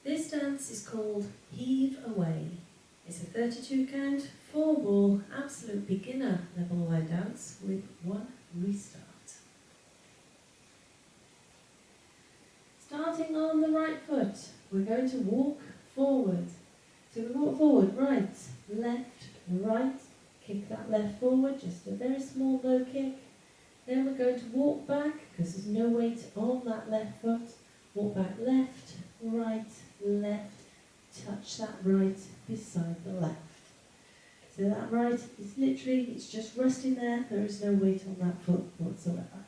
This dance is called Heave Away. It's a 32 count, 4-ball, absolute beginner level line dance with one restart. Starting on the right foot, we're going to walk forward. So we walk forward, right, left, right, kick that left forward, just a very small low kick. Then we're going to walk back, because there's no weight on that left foot. Walk back left, right, left, touch that right beside the left. So that right is literally, it's just resting there, there is no weight on that foot whatsoever.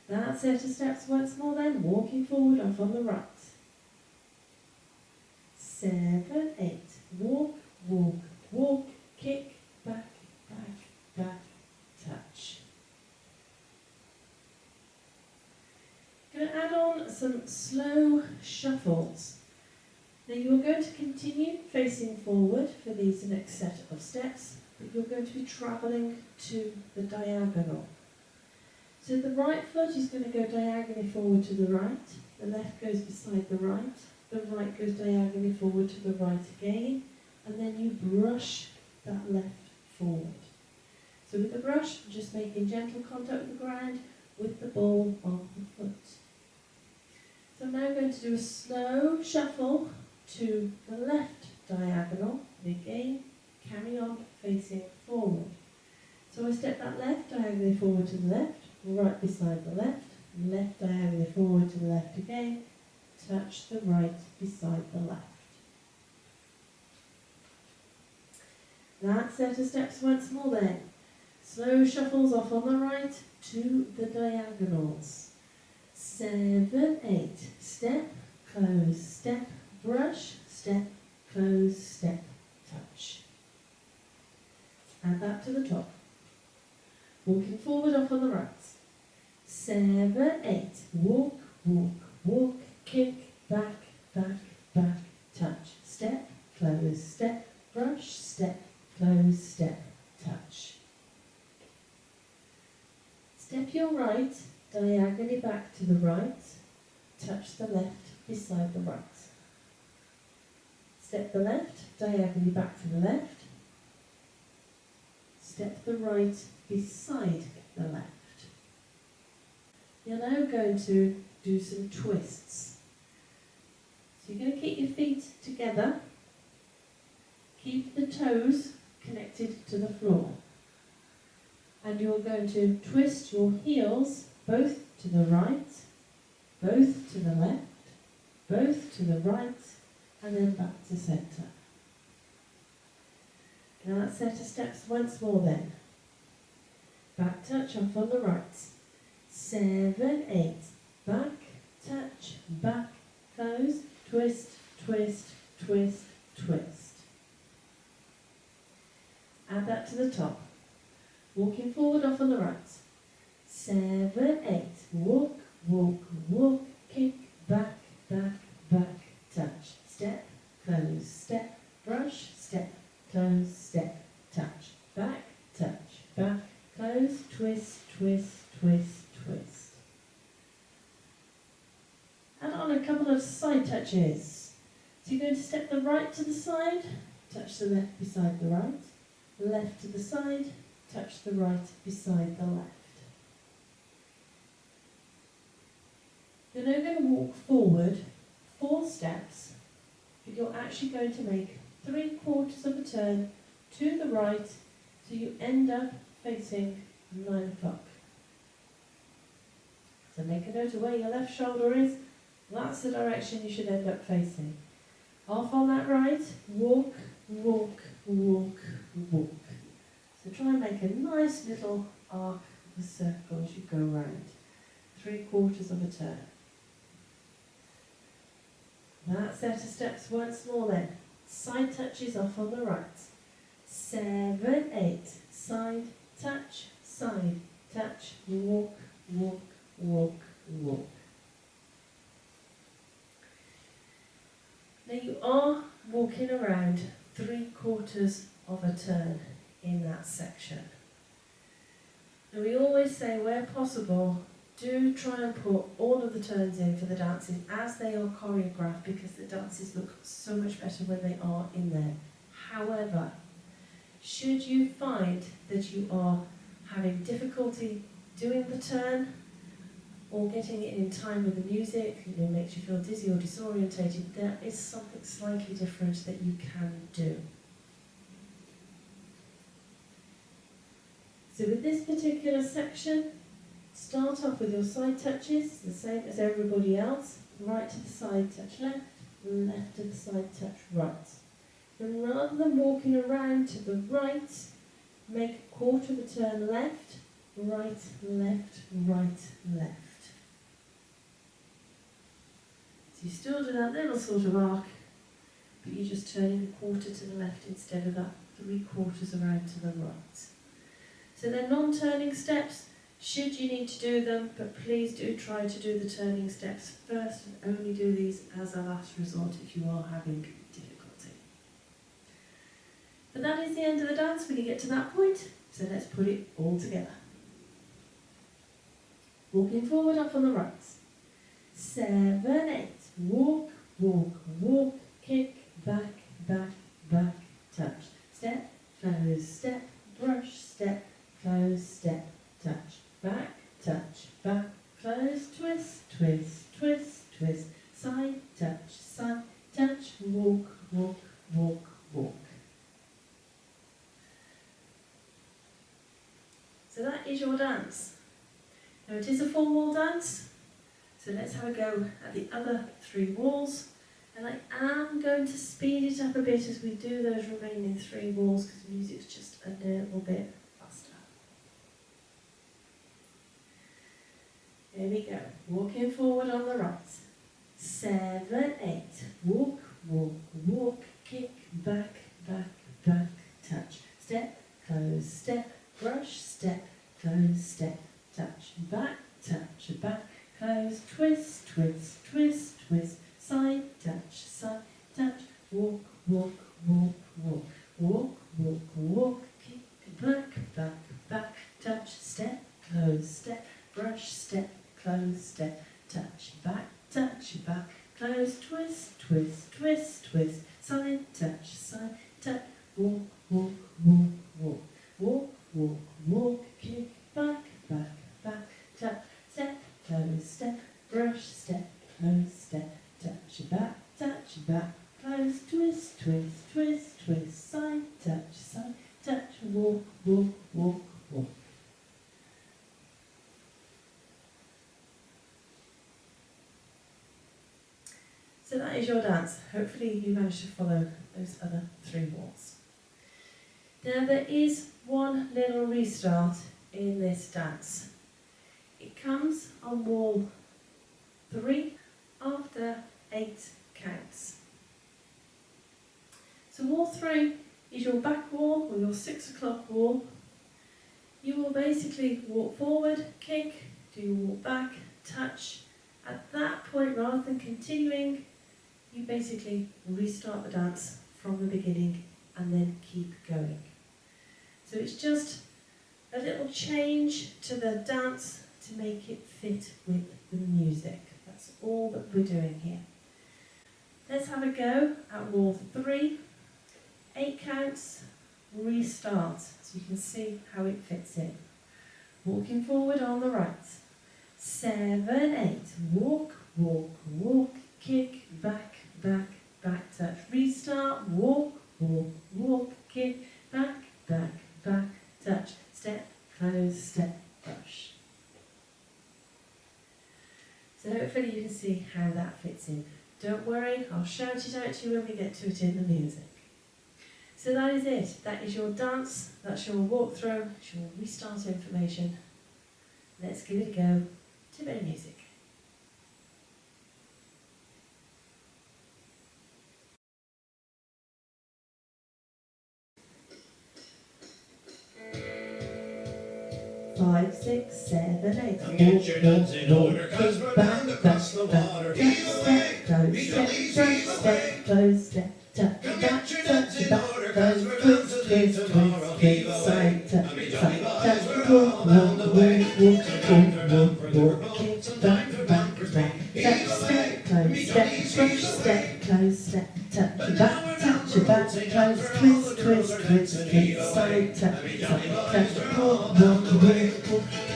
That set of steps once more then, walking forward off on the right. 7, 8, walk, walk, walk, kick, back, back, back, touch. Going to add on some slow shuffles. Now you're going to continue facing forward for these next set of steps, but you're going to be travelling to the diagonal. So the right foot is going to go diagonally forward to the right, the left goes beside the right goes diagonally forward to the right again, and then you brush that left forward. So with the brush, just making gentle contact with the ground with the ball of the foot. So I'm now going to do a slow shuffle to the left diagonal, and again, carry on facing forward. So I step that left diagonally forward to the left, right beside the left, left diagonally forward to the left again, touch the right beside the left. That set of steps once more then. Slow shuffles off on the right to the diagonals. 7, 8, step, close, step, brush, step, close, step, touch. Add that to the top. Walking forward off on the right. 7, 8, walk, walk, walk, kick, back, back, back, touch. Step, close, step, brush, step, close, step, touch. Step your right, diagonally back to the right, touch the left beside the right. Step the left, diagonally back to the left, step the right beside the left. You're now going to do some twists. So you're going to keep your feet together, keep the toes connected to the floor. And you're going to twist your heels both to the right, both to the left, both to the right, and then back to centre. Now that set of steps once more then. Back touch off on the right. 7, 8, back, touch, back, close, twist, twist, twist, twist. Add that to the top. Walking forward off on the right. 7, 8, walk, walk, walk, kick, back, back, back, touch. Step, close, step, brush, step, close, step, touch. Back, touch, back, close, twist, twist, twist, twist. Add on a couple of side touches. So you're going to step the right to the side, touch the left beside the right, left to the side, touch the right beside the left. You're now going to walk forward 4 steps, but you're actually going to make 3/4 of a turn to the right, so you end up facing 9 o'clock. So make a note of where your left shoulder is. That's the direction you should end up facing. Off on that right, walk, walk, walk, walk. So try and make a nice little arc of a circle as you go round. 3/4 of a turn. That set of steps once more then. Side touches off on the right. 7, 8, side, touch, walk, walk, walk, walk. Now you are walking around 3/4 of a turn in that section. And we always say where possible, do try and put all of the turns in for the dances as they are choreographed, because the dances look so much better when they are in there. However, should you find that you are having difficulty doing the turn or getting it in time with the music, makes you feel dizzy or disorientated, there is something slightly different that you can do. So with this particular section, start off with your side touches, the same as everybody else. Right to the side touch left, left to the side touch right. And rather than walking around to the right, make a quarter of a turn left, right, left, right, left. So you still do that little sort of arc, but you're just turning a quarter to the left instead of that 3/4 around to the right. So they're non-turning steps, should you need to do them, but please do try to do the turning steps first and only do these as a last resort if you are having difficulty. But that is the end of the dance when you get to that point, so let's put it all together. Walking forward, up on the right. 7, 8. Walk, walk, walk, kick, back, back, back, touch. Step, close, step, brush, step, close, step, touch. Back, touch, back, close, twist, twist, twist, twist. Side, touch, walk, walk, walk, walk. So that is your dance. Now it is a 4-wall dance, so let's have a go at the other 3 walls. And I am going to speed it up a bit as we do those remaining 3 walls, because the music's just a little bit faster. Here we go. Walking forward on the right. 7, 8. Walk, walk, walk, kick, back, back, back, touch. Step, close, step, brush, step, close, step, touch. Back, touch, back, close, twist, twist, twist, twist. Side, touch, walk, walk, walk, walk. Walk, walk, walk, kick, back, back, back, touch. Step, close, step, brush, step, close, step, touch. Back, close, twist, twist, twist, twist. Side, touch, walk, walk, walk, walk. Walk, walk, walk, kick, back, back, back, touch. Step, close, step, brush, step, close, step, touch. Back, close, twist, twist, twist, twist. Side, touch, walk, walk, walk, walk. So that is your dance. Hopefully you managed to follow those other 3 walls. Now there is one little restart in this dance. It comes on wall 3 after 8 counts. So wall 3 is your back wall, or your 6 o'clock wall. You will basically walk forward, kick, do your walk back, touch. At that point, rather than continuing, you basically restart the dance from the beginning and then keep going. So it's just a little change to the dance to make it fit with the music. That's all that we're doing here. Let's have a go at wall 3. 8 counts, restart, so you can see how it fits in. Walking forward on the right. 7, 8. Walk, walk, walk, kick, back, back, back, touch. Restart, walk, walk, walk, kick, back, back, back, touch. Step, close, step, brush. So hopefully you can see how that fits in. Don't worry, I'll shout it out to you when we get to it in the music. So that is it. That is your dance, that's your walkthrough, it's your restart information. Let's give it a go to a bit of music. Five, 6, 7, 8. Get your ducks in order, 'cause we're bound to cross the water. Heave away, Close, step, touch, come back, get your touch, ducks in back, order, 'cause close, we're bound twist, to leave twist, tomorrow. twist, Heave twist, away, side, touch, I mean, side, Johnny boys, touch, we're walk, all bound walk, away. walk, walk, So time for walk, for walk, Liverpool.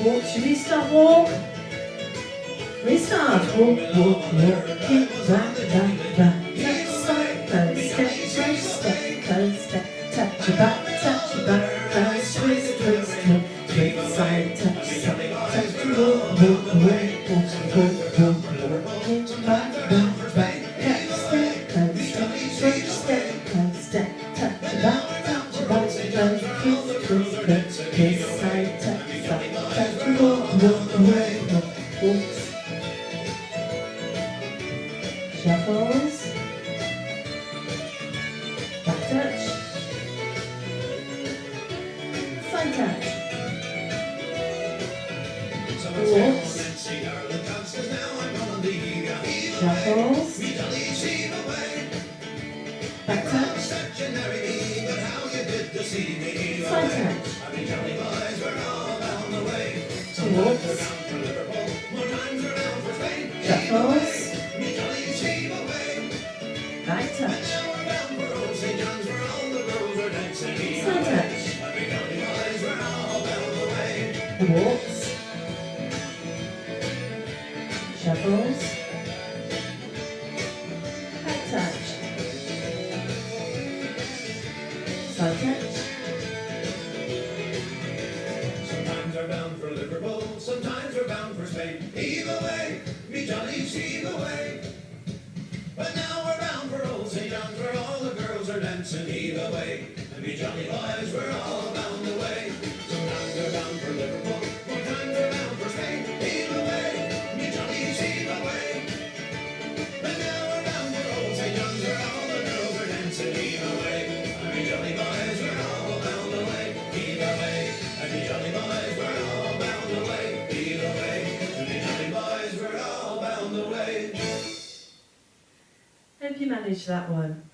Walk. Should we start walk? Restart. Walk. Keep back. Left side, close, step, close, step, touch your back, close, twist, twist side, touch, walk, away, walk, keep back, step, close, step, touch your back, close, twist, side, touch, walk, away, walks, shuffles, back touch, side touch, walks, shuffles, back touch, side touch, walks, shuffles, back touch, side touch, walks, shuffles, back touch, side touch. Sometimes we're bound for Liverpool, sometimes we're bound for Spain. Heave away, me jollies, heave away. But now we're bound for old St. John's where all the girls are dancing. Heave away, and me jolly boys, we're all bound away. Sometimes we're bound for Liverpool, more times we're bound for Spain. Heave away, me jollies, heave away. But now we're bound for old St. John's where all the girls are dancing. Heave away, and me jolly boys, we're all bound away. Heave away, and me jolly boys, we're all bound away. Heave away, and me jolly boys, we're all bound away. Hope you managed that one.